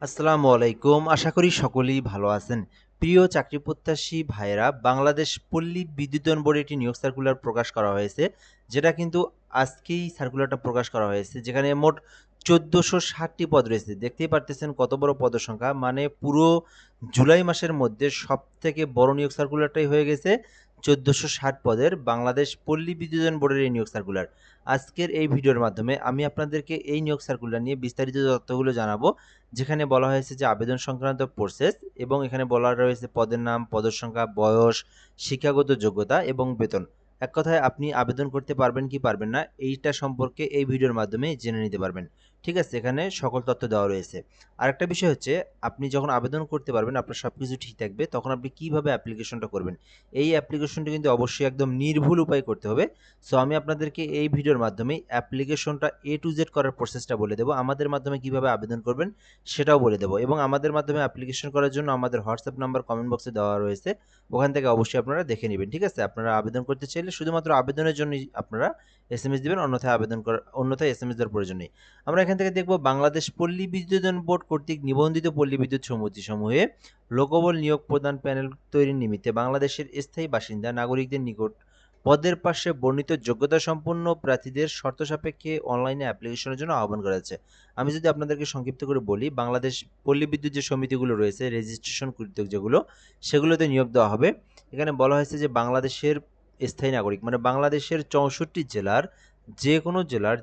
আসসালামু আলাইকুম। আশা করি সকলেই ভালো আছেন। প্রিয় চাকরি প্রত্যাশী ভাইয়েরা, বাংলাদেশ পল্লী বিদ্যুতায়ন বোর্ডে একটি নিয়োগ সার্কুলার প্রকাশ করা হয়েছে। যেটা কিন্তু আজকেই সার্কুলারটা প্রকাশ করা হয়েছে। যেখানে মোট ১৪৬০ টি পদ রয়েছে। দেখতেই পারতেছেন কত বড় পদের সংখ্যা। মানে পুরো জুলাই মাসের মধ্যে সবথেকে বড় নিয়োগ সার্কুলারটাই হয়ে গেছে ১৪৬০ পদের বাংলাদেশ পল্লী বিদ্যুতায়ন বোর্ডের এই নিয়োগ সার্কুলার। আজকের এই ভিডিওর মাধ্যমে আমি আপনাদেরকে এই নিয়োগ সার্কুলার নিয়ে বিস্তারিত তথ্যগুলো জানাবো। যেখানে বলা হয়েছে যে আবেদন সংক্রান্ত প্রসেস এবং এখানে বলা রয়েছে পদের নাম, পদের সংখ্যা, বয়স, শিক্ষাগত যোগ্যতা এবং বেতন। এক কথায় আপনি আবেদন করতে পারবেন কি পারবেন না এইটা সম্পর্কে এই ভিডিওর মাধ্যমে জেনে নিতে পারবেন। ঠিক আছে, এখানে সকল তথ্য দেওয়া রয়েছে। আরেকটা বিষয় হচ্ছে, আপনি যখন আবেদন করতে পারবেন, আপনার সব কিছু ঠিক থাকবে, তখন আপনি কিভাবে অ্যাপ্লিকেশনটা করবেন। এই অ্যাপ্লিকেশনটা কিন্তু অবশ্যই একদম নির্ভুল উপায়ে করতে হবে। সো আমি আপনাদেরকে এই ভিডিওর মাধ্যমে অ্যাপ্লিকেশনটা A to Z করার প্রসেসটা বলে দেবো। আমাদের মাধ্যমে কিভাবে আবেদন করবেন সেটাও বলে দেবো, এবং আমাদের মাধ্যমে অ্যাপ্লিকেশন করার জন্য আমাদের হোয়াটসঅ্যাপ নাম্বার কমেন্ট বক্সে দেওয়া রয়েছে। ওখান থেকে অবশ্যই আপনারা দেখে নেবেন। ঠিক আছে, আপনারা আবেদন করতে চাইলে শুধুমাত্র আবেদনের জন্যই আপনারা এসএমএস দিবেন, অন্যথায় এসএমএস দেওয়ার প্রয়োজন নেই। আমরা এখান থেকে দেখব, বাংলাদেশ পল্লী বিদ্যুতায়ন বোর্ড কর্তৃক নিবন্ধিত পল্লী বিদ্যুৎ সমিতি সমূহে লোকবল নিয়োগ প্রদান প্যানেল তৈরির নিমিত্তে বাংলাদেশের স্থায়ী বাসিন্দা নাগরিকদের নিকট পদের পাশে বর্ণিত যোগ্যতা সম্পন্ন প্রার্থীদের শর্ত সাপেক্ষে অনলাইনে অ্যাপ্লিকেশনের জন্য আহ্বান করা যাচ্ছে। আমি যদি আপনাদেরকে সংক্ষিপ্ত করে বলি, বাংলাদেশ পল্লী বিদ্যুৎ যে সমিতিগুলো রয়েছে, রেজিস্ট্রেশন কৃত যেগুলো, সেগুলোতে নিয়োগ দেওয়া হবে। এখানে বলা হয়েছে যে বাংলাদেশের স্থায়ী নাগরিক মানে বাংলাদেশের ৬৪ জেলার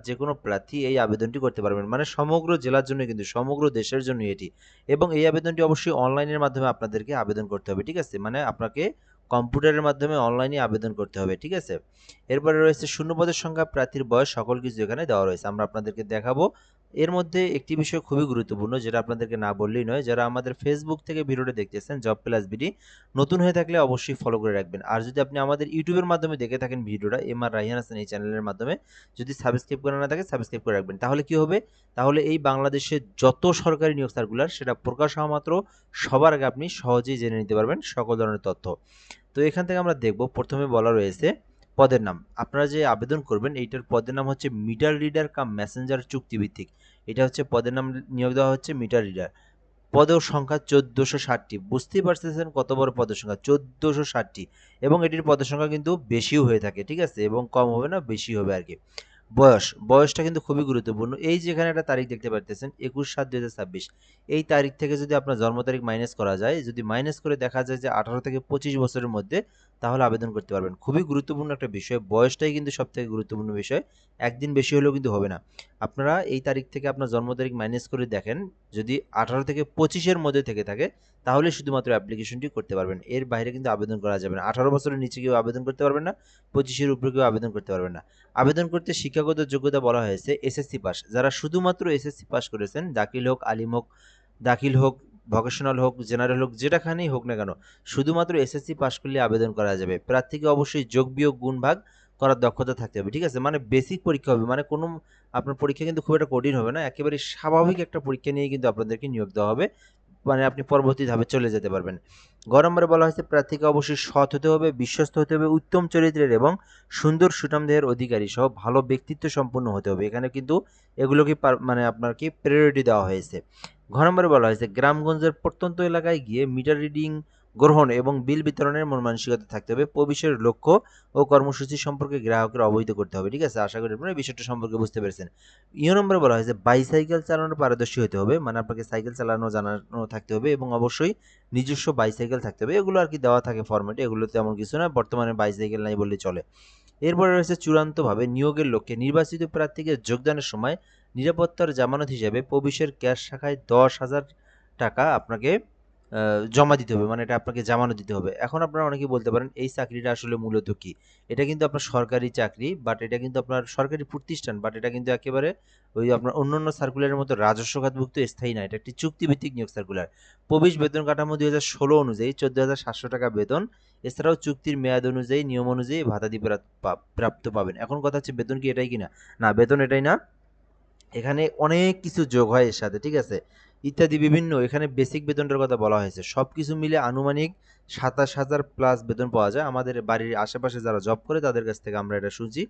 যে কোনো প্রার্থী এই আবেদনটি করতে পারবেন। মানে সমগ্র জেলার জন্য, কিন্তু সমগ্র দেশের জন্য এটি। এবং এই আবেদনটি অবশ্যই অনলাইনের মাধ্যমে আপনাদেরকে আবেদন করতে হবে। ঠিক আছে, মানে আপনাকে কম্পিউটারের মাধ্যমে অনলাইনে আবেদন করতে হবে। ঠিক আছে, এরপরে রয়েছে শূন্যপদের সংখ্যা, প্রার্থীর বয়স, সকল কিছু এখানে দেওয়া রয়েছে। আমরা আপনাদেরকে দেখাবো। এর মধ্যে একটি বিষয় খুবই গুরুত্বপূর্ণ, যেটা আপনাদেরকে না বললেই নয়। যারা আমাদের ফেসবুক থেকে ভিডিওটা দেখতেছেন, জব প্লাস বিডি, নতুন হয়ে থাকলে অবশ্যই ফলো করে রাখবেন। আর যদি আপনি আমাদের ইউটিউবের মাধ্যমে দেখে থাকেন ভিডিওটা, MR রায়হান হাসান এই চ্যানেলের মাধ্যমে, যদি সাবস্ক্রাইব করা না থাকে সাবস্ক্রাইব করে রাখবেন। তাহলে কি হবে, তাহলে এই বাংলাদেশের যত সরকারি নিয়োগ সার্কুলার সেটা প্রকাশ হওয়া মাত্র সবার আগে আপনি সহজেই জেনে নিতে পারবেন সকল ধরনের তথ্য। তো এখান থেকে আমরা দেখব, প্রথমে বলা রয়েছে পদের নাম। আপনারা যে আবেদন করবেন, এইটার পদের নাম হচ্ছে মিটার রিডার কাম মেসেঞ্জার চুক্তিভিত্তিক। এটা হচ্ছে পদের নাম, নিয়োগ দেওয়া হচ্ছে মিটার রিডার। পদের সংখ্যা ১৪৬০টি। বুঝতেই পারতেছেন কত বড় পদের সংখ্যা, ১৪৬০টি। এবং এটির পদের সংখ্যা কিন্তু বেশিও হয়ে থাকে। ঠিক আছে, এবং কম হবে না, বেশি হবে আর কি। বয়সটা কিন্তু খুবই গুরুত্বপূর্ণ। এই যে এখানে একটা তারিখ দেখতে পারতেছেন, ২১/৭/২০২৬। এই তারিখ থেকে যদি আপনার জন্ম তারিখ মাইনাস করা যায়, যদি মাইনাস করে দেখা যায় যে ১৮ থেকে ২৫ বছরের মধ্যে, তাহলে আবেদন করতে পারবেন। খুবই গুরুত্বপূর্ণ একটা বিষয়, বয়সটাই কিন্তু সবথেকে গুরুত্বপূর্ণ বিষয়। একদিন বেশি হলেও কিন্তু হবে না। আপনারা এই তারিখ থেকে আপনার জন্ম তারিখ মাইনাস করে দেখেন, যদি ১৮ থেকে ২৫ এর মধ্যে থেকে থাকে, তাহলে শুধুমাত্র অ্যাপ্লিকেশনটি করতে পারবেন। এর বাইরে কিন্তু আবেদন করা যাবে না। ১৮ বছরের নিচে কেউ আবেদন করতে পারবেন না, ২৫ এর উপরে কেউ আবেদন করতে পারবেন না। আবেদন করতে শিক্ষাগত যোগ্যতা বলা হয়েছে এসএসসি পাস। যারা শুধুমাত্র এসএসসি পাস করেছেন, দাখিল হোক, আলিম হোক, দাখিল হোক, ভোকেশনাল হোক, জেনারেল হোক, যেটাখানেই হোক না কেন, শুধুমাত্র এসএসসি পাস করলে আবেদন করা যাবে। প্রার্থীকে অবশ্যই যোগ বিয়োগ গুণ ভাগ করার দক্ষতা থাকতে হবে। ঠিক আছে, মানে বেসিক পরীক্ষা হবে, মানে কোনো আপনার পরীক্ষা কিন্তু খুব একটা কঠিন হবে না, একেবারে স্বাভাবিক একটা পরীক্ষা নিয়ে কিন্তু আপনাদেরকে নিয়োগ দেওয়া হবে। মানে আপনি পরবর্তী ধাপে চলে যেতে পারবেন। গ নম্বরে বলা হয়েছে প্রার্থীকে অবশ্যই সৎ হতে হবে, বিশ্বস্ত হতে হবে, উত্তম চরিত্রের এবং সুন্দর সুঠাম দেহের অধিকারী সহ ভালো ব্যক্তিত্ব সম্পন্ন হতে হবে। এখানে কিন্তু এগুলোকে মানে আপনার কি প্রায়োরিটি দেওয়া হয়েছে। ঘ নম্বরে বলা হয়েছে গ্রামগঞ্জের প্রত্যন্ত এলাকায় গিয়ে মিটার রিডিং গ্রহণ এবং বিল বিতরণের মন মানসিকতা থাকতে হবে। প্রবেশের লক্ষ্য ও কর্মসূচি সম্পর্কে গ্রাহকের অবহিত করতে হবে। ঠিক আছে, আশা করি আপনারা এই বিষয়টা সম্পর্কে বুঝতে পেরেছেন। ইউ নম্বরে বলা হয়েছে বাইসাইকেল চালানোর পারদর্শী হতে হবে, মানে আপনাকে সাইকেল চালানো জানানো থাকতে হবে, এবং অবশ্যই নিজস্ব বাইসাইকেল থাকতে হবে। এগুলো আর কি দেওয়া থাকে ফরম্যাটে, এগুলো তেমন কিছু না, বর্তমানে বাইসাইকেল নাই বললেই চলে। এরপরে রয়েছে চূড়ান্তভাবে নিয়োগের লক্ষ্যে নির্বাচিত প্রার্থীকে যোগদানের সময় নিরাপত্তার জামানত হিসেবে প্রবিশের ক্যাশ শাখায় ১০,০০০ টাকা আপনাকে জমা দিতে হবে, মানে এটা আপনাকে জামানত দিতে হবে। এখন আপনারা অনেকেই বলতে পারেন এই চাকরিটা আসলে মূলত কি। এটা কিন্তু আপনার সরকারি চাকরি, বাট এটা কিন্তু আপনার সরকারি প্রতিষ্ঠান, বাট এটা কিন্তু একেবারে ওই আপনার অন্যান্য সার্কুলারের মতো রাজস্ব খাতভুক্ত স্থায়ী না, এটা একটি চুক্তিভিত্তিক নিয়োগ সার্কুলার। প্রবেশ বেতন কাঠামো ২০১৬ অনুযায়ী ১৪,৭০০ টাকা বেতন। এছাড়াও চুক্তির মেয়াদ অনুযায়ী, নিয়ম অনুযায়ী ভাতাদি প্রাপ্ত পাবেন। এখন কথা হচ্ছে বেতন কি এটাই কিনা? না, বেতন এটাই না, এখানে অনেক কিছু যোগ হয় এর সাথে। ঠিক আছে, ইত্যাদি বিভিন্ন, এখানে বেসিক বেতনটার কথা বলা হয়েছে। সব কিছু মিলে আনুমানিক ২৭,০০০ প্লাস বেতন পাওয়া যায়। আমাদের বাড়ির আশেপাশে যারা জব করে তাদের কাছ থেকে আমরা এটা শুনছি।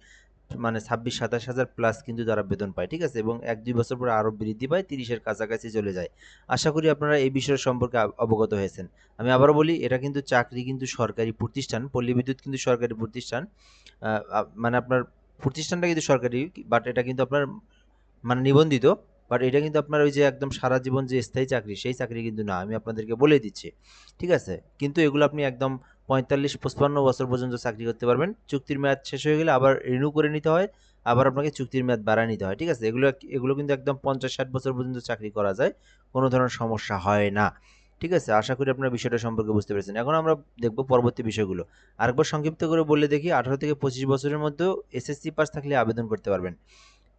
মানে 26-27 হাজার প্লাস কিন্তু তারা বেতন পায়, ঠিক আছে, এবং 1-2 বছর পরে আরও বৃদ্ধি পায়, 30-এর কাছাকাছি চলে যায়। আশা করি আপনারা এই বিষয় সম্পর্কে অবগত হয়েছেন। আমি আবারও বলি, এটা কিন্তু চাকরি কিন্তু সরকারি প্রতিষ্ঠান, পল্লী বিদ্যুৎ কিন্তু সরকারি প্রতিষ্ঠান। মানে আপনার প্রতিষ্ঠানটা কিন্তু সরকারি, বাট এটা কিন্তু আপনার মানে নিবন্ধিত, বাট এটা কিন্তু আপনার ওই যে একদম সারা জীবন যে স্থায়ী চাকরি, সেই চাকরি কিন্তু না, আমি আপনাদেরকে বলে দিচ্ছি, ঠিক আছে। কিন্তু এগুলো আপনি একদম 45-55 বছর পর্যন্ত চাকরি করতে পারবেন। চুক্তির মেয়াদ শেষ হয়ে গেলে আবার রিনিউ করে নিতে হয়, আবার আপনাকে চুক্তির মেয়াদ বাড়ায় নিতে হয়, ঠিক আছে। এগুলো এগুলো কিন্তু একদম 50-60 বছর পর্যন্ত চাকরি করা যায়, কোনো ধরনের সমস্যা হয় না, ঠিক আছে। আশা করি আপনার বিষয়টা সম্পর্কে বুঝতে পেরেছেন। এখন আমরা দেখব পরবর্তী বিষয়গুলো। আরেকবার সংক্ষিপ্ত করে বলে দেখি, 18-25 বছরের মধ্যেও এসএসসি পাস থাকলে আবেদন করতে পারবেন।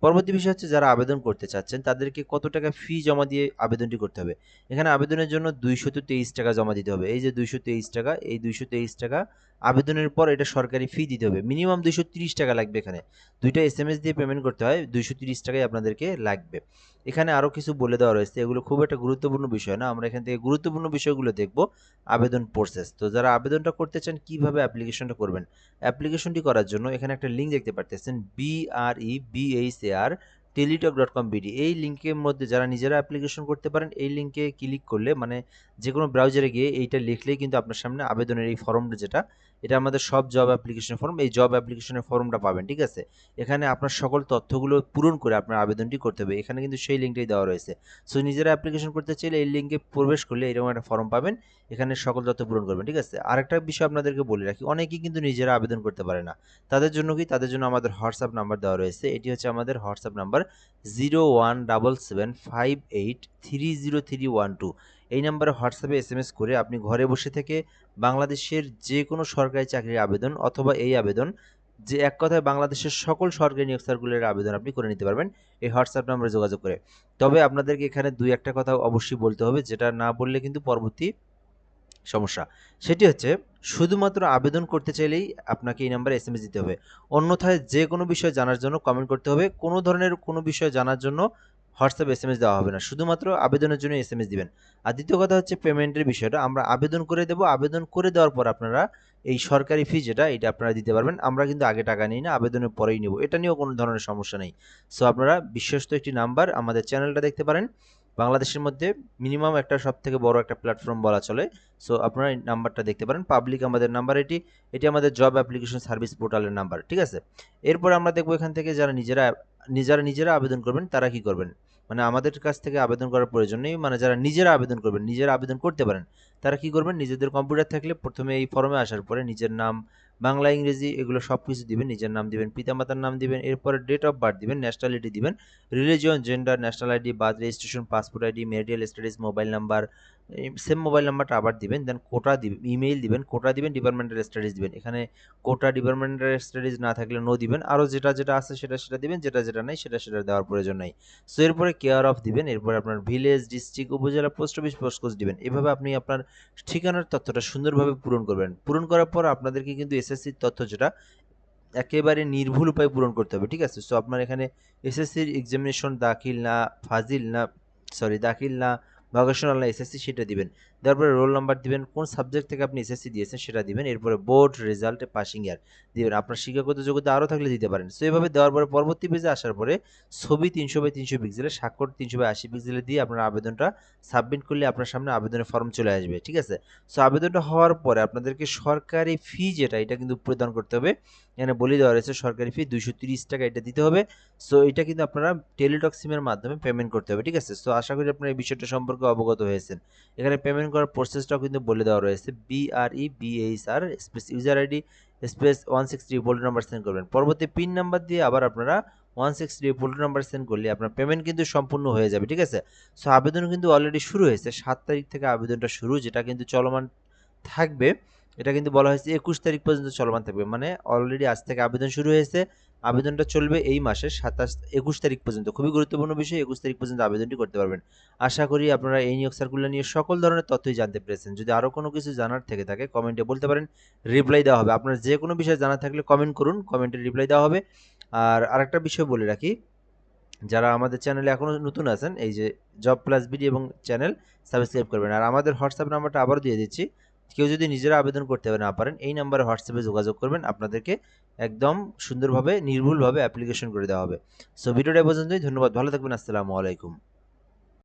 পরবর্তী বিষয় হচ্ছে, যারা আবেদন করতে চাচ্ছেন তাদেরকে কত টাকা ফি জমা দিয়ে আবেদনটি করতে হবে। এখানে আবেদনের জন্য 223 টাকা জমা দিতে হবে। এই যে 223 টাকা, এই 223 টাকা আবেদনের পর এটা সরকারি ফি দিতে হবে। মিনিমাম 230 টাকা লাগবে। এখানে দুইটা এসএমএস দিয়ে পেমেন্ট করতে হয়, 230 টাকাই আপনাদেরকে লাগবে। এখানে আরও কিছু বলে দেওয়া রয়েছে, এগুলো খুব একটা গুরুত্বপূর্ণ বিষয় না, আমরা এখান থেকে গুরুত্বপূর্ণ বিষয়গুলো দেখব। আবেদন প্রসেস, তো যারা আবেদনটা করতে চান কিভাবে অ্যাপ্লিকেশনটা করবেন। অ্যাপ্লিকেশনটি করার জন্য এখানে একটা লিঙ্ক দেখতে পারতেছেন, BREBHAR টেলিটক.com.bd। এই লিঙ্কের মধ্যে যারা নিজেরা অ্যাপ্লিকেশন করতে পারেন, এই লিঙ্কে ক্লিক করলে মানে যে কোনো ব্রাউজারে গিয়ে এইটা লিখলেই কিন্তু আপনার সামনে আবেদনের এই ফর্মটা, যেটা এটা আমাদের সব জব অ্যাপ্লিকেশন ফর্ম, এই জব অ্যাপ্লিকেশনের ফর্মটা পাবেন, ঠিক আছে। এখানে আপনার সকল তথ্যগুলো পূরণ করে আপনার আবেদনটি করতে হবে। এখানে কিন্তু সেই লিঙ্কটাই দেওয়া রয়েছে। সো নিজেরা অ্যাপ্লিকেশন করতে চাইলে এই লিঙ্কে প্রবেশ করলে এরকম একটা ফর্ম পাবেন, এখানে সকল তথ্য পূরণ করবেন, ঠিক আছে। আরেকটা বিষয় আপনাদেরকে বলে রাখি, অনেকেই কিন্তু নিজেরা আবেদন করতে পারে না। তাদের জন্য কি, তাদের জন্য আমাদের হোয়াটসঅ্যাপ নাম্বার দেওয়া রয়েছে। এটি হচ্ছে আমাদের হোয়াটসঅ্যাপ নাম্বার 017758303112। এই নাম্বারে হোয়াটসঅ্যাপে এসএমএস করে আপনি ঘরে বসে থেকে বাংলাদেশের যে কোনো সরকারি চাকরির আবেদন অথবা এই আবেদন, যে এক কথায় বাংলাদেশের সকল সরকারি নিয়োগ সার্কুলারের আবেদন আপনি করে নিতে পারবেন এই হোয়াটসঅ্যাপ নাম্বারে যোগাযোগ করে। তবে আপনাদেরকে এখানে দুই একটা কথা অবশ্যই বলতে হবে, যেটা না বললে কিন্তু পরবর্তী সমস্যা। সেটি হচ্ছে, শুধুমাত্র আবেদন করতে চাইলেই আপনাকে এই নাম্বারে এসএমএস দিতে হবে। অন্যথায় যে কোনো বিষয় জানার জন্য কমেন্ট করতে হবে। কোনো ধরনের কোনো বিষয় জানার জন্য হোয়াটসঅ্যাপ এসএমএস দেওয়া হবে না। শুধুমাত্র আবেদনের জন্য এসএমএস দিবেন। আর দ্বিতীয় কথা হচ্ছে পেমেন্টের বিষয়টা। আমরা আবেদন করে দেব। আবেদন করে দেওয়ার পর আপনারা এই সরকারি ফি যেটা, এটা আপনারা দিতে পারবেন। আমরা কিন্তু আগে টাকা নিই না, আবেদনের পরেই নিব। এটা নিয়েও কোনো ধরনের সমস্যা নেই। সো আপনারা বিশ্বস্ত একটি নাম্বার, আমাদের চ্যানেলটা দেখতে পারেন। বাংলাদেশের মধ্যে মিনিমাম একটা সবথেকে বড় একটা প্ল্যাটফর্ম বলা চলে। সো আপনারা এই নাম্বারটা দেখতে পারেন, পাবলিক আমাদের নাম্বার এটি। এটি আমাদের জব অ্যাপ্লিকেশন সার্ভিস পোর্টালের নাম্বার, ঠিক আছে। এরপর আমরা দেখব এখান থেকে যারা নিজেরা আবেদন করবেন তারা কি করবেন। মানে আমাদের কাছ থেকে আবেদন করার প্রয়োজন নেই, মানে যারা নিজেরা আবেদন করবেন, নিজেরা আবেদন করতে পারেন, তারা কি করবেন, নিজেদের কম্পিউটার থাকলে প্রথমে এই ফর্মে আসার পরে নিজের নাম, বাংলা ইংরেজি এগুলো সব কিছু দিবেন, নিজের নাম দিবেন, পিতামাতার নাম দিবেন, এরপরে ডেট অফ বার্থ দিবেন, ন্যাশনালিটি দিবেন, religion, gender, national ID, birth registration, passport ID, marital status, mobile number, same mobile নাম্বারটা আবার দিবেন, দেন কোটা দিবেন, ইমেইল দিবেন, কোটা দিবেন, ডিপার্টমেন্টাল স্টাডিজ দিবেন। এখানে কোটা ডিপার্টমেন্টাল স্টাডিজ না থাকলে নো দিবেন, আরও যেটা যেটা আছে সেটা সেটা দিবেন, যেটা যেটা নাই সেটা সেটা দেওয়ার প্রয়োজন নাই। সো এরপরে কেয়ার অফ দিবেন, এরপরে আপনার ভিলেজ, ডিস্ট্রিক্ট, উপজেলা, পোস্ট অফিস, পোস্টকোড দিবেন। এভাবে আপনি আপনার ঠিকানার তথ্যটা সুন্দরভাবে পূরণ করবেন। পূরণ করার পর আপনাদেরকে কিন্তু এসএসসির তথ্য যেটা একেবারে নির্ভুল উপায়ে পূরণ করতে হবে, ঠিক আছে। সো আপনার এখানে এসএসসির এক্সামিনেশন দাখিল না, ফাজিল না, দাখিল না, ভোকেশনাল না, এসএসসি সেটা দিবেন। তারপরে রোল নাম্বার দিবেন, কোন সাবজেক্ট থেকে আপনি এসএসসি দিয়েছেন সেটা দিবেন। এরপরে বোর্ড রেজাল্টে পাসিং ইয়ার দিবেন। আপনার শিক্ষাগত যোগ্যতা আরও থাকলে দিতে পারেন। সো এভাবে দেওয়ার পরে পরবর্তী পেজে আসার পরে ছবি 300x300 পিক্সেলের, স্বাক্ষর 300x80 পিক্সেলে দিয়ে আপনার আবেদনটা সাবমিট করলে আপনার সামনে আবেদনের ফর্ম চলে আসবে, ঠিক আছে। সো আবেদনটা হওয়ার পরে আপনাদেরকে সরকারি ফি যেটা, এটা কিন্তু প্রদান করতে হবে। এখানে বলে দেওয়া রয়েছে সরকারি ফি 230 টাকা, এটা দিতে হবে। সো এটা কিন্তু আপনারা টেলিটক সিমের মাধ্যমে পেমেন্ট করতে হবে, ঠিক আছে। সো আশা করি আপনারা এই বিষয়টা সম্পর্কে অবগত হয়েছেন। এখানে পেমেন্ট করার প্রসেসটাও কিন্তু বলে দেওয়া রয়েছে, BREBHAR space user ID space 163 poultry number send করবেন। পরবর্তী পিন নাম্বার দিয়ে আবার আপনারা 163 পোল্ট্রি নাম্বার সেন্ড করলে আপনার পেমেন্ট কিন্তু সম্পূর্ণ হয়ে যাবে, ঠিক আছে। সো আবেদন কিন্তু অলরেডি শুরু হয়েছে, 7 তারিখ থেকে আবেদনটা শুরু, যেটা কিন্তু চলমান থাকবে। এটা কিন্তু বলা হয়েছে 21 তারিখ পর্যন্ত চলমান থাকবে, মানে অলরেডি আজ থেকে আবেদন শুরু হয়েছে, আবেদনটা চলবে এই মাসের 21 তারিখ পর্যন্ত। খুবই গুরুত্বপূর্ণ বিষয়, 21 তারিখ পর্যন্ত আবেদনটি করতে পারবেন। আশা করি আপনারা এই নিয়োগ সার্কুলার নিয়ে সকল ধরনের তথ্যই জানতে পেরেছেন। যদি আরও কোনো কিছু জানার থেকে থাকে কমেন্টে বলতে পারেন, রিপ্লাই দেওয়া হবে। আপনার যে কোনো বিষয় জানা থাকলে কমেন্ট করুন, কমেন্টে রিপ্লাই দেওয়া হবে। আর আরেকটা বিষয় বলে রাখি, যারা আমাদের চ্যানেলে এখনও নতুন আছেন, এই যে জব প্লাস বিডি এবং চ্যানেল সাবস্ক্রাইব করবেন। আর আমাদের হোয়াটসঅ্যাপ নাম্বারটা আবারও দিয়ে দিচ্ছি, কেউ যদি নিজেরা আবেদন করতে না পারেন, এই নাম্বারে হোয়াটসঅ্যাপে যোগাযোগ করবেন, আপনাদেরকে একদম সুন্দরভাবে নির্ভুলভাবে অ্যাপ্লিকেশন করে দেওয়া হবে। সো ভিডিওটা এ পর্যন্তই। ধন্যবাদ, ভালো থাকবেন, আসসালামু আলাইকুম।